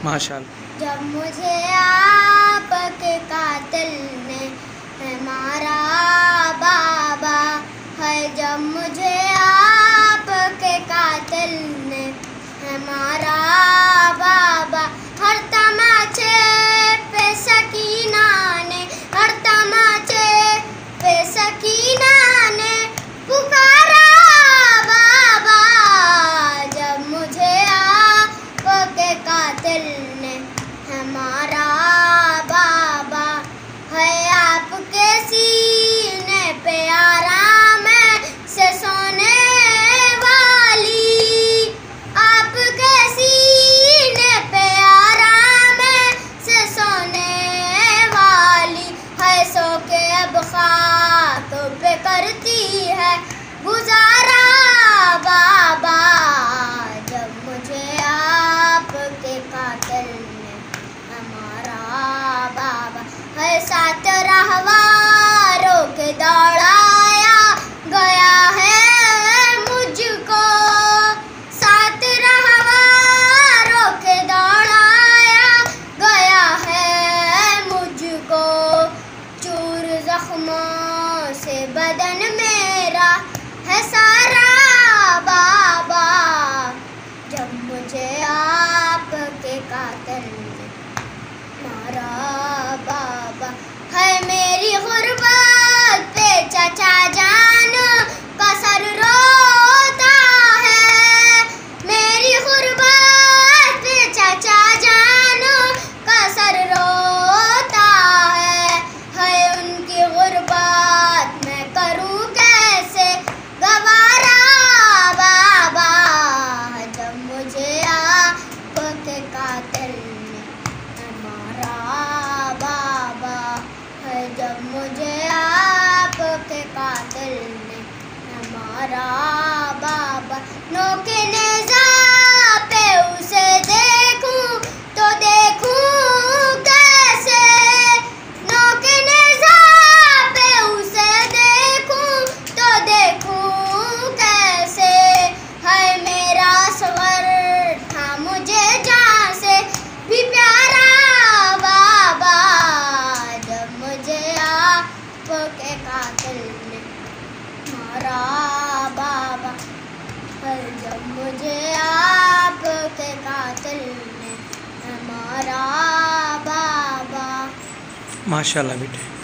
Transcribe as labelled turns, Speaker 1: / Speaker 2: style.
Speaker 1: माशाअल्लाह।
Speaker 2: जब मुझे आपके कातिल ने है मारा बाबा है, जब मुझे आपके कातिल ने है मारा बाबा, हर तमाचे पे सकीना ने, हर तमाचे पे सकीना ने पुकारा बाबा। जब मुझे आपके कातिल ने हमारा बाबा है, आपके सीने पे आराम से सोने वाली, आपके सीने पे आराम से सोने वाली है, सो के अब खाक पे करती है गुजारा बाबा। जब मुझे आपके कातिल ने हमारा बाबा है, साथ रहवारों के दौड़ाया गया है मुझको, साथ रहवारों के दौड़ाया गया है मुझको, चूर जख्मों से बदन मेरा है सारा बाबा। जब मुझे आपके कातिल ने मारा बाबा है, मेरी गुर्बत पे चाचा जान का सर रोता है, मेरी गुर्बत पे चाचा जान का सर रोता है उनकी गुर्बत मैं करूं कैसे गवारा बाबा। जब मुझे आपके कातिल ने हमारा बाबा है, जब मुझे आपके कातिल ने हमारा बाबा, नोके नेज़ा पे उसे देखूं तो देखूं कैसे, नोके नेज़ा पे उसे देखूं तो देखूं कैसे, है मेरा सवर था मुझे जान से भी प्यारा बाबा। जब मुझे आपके कातिल ने मारा बाबा है, जब मुझे आपके कातिल ने मारा बाबा।
Speaker 1: माशाअल्लाह बेटे।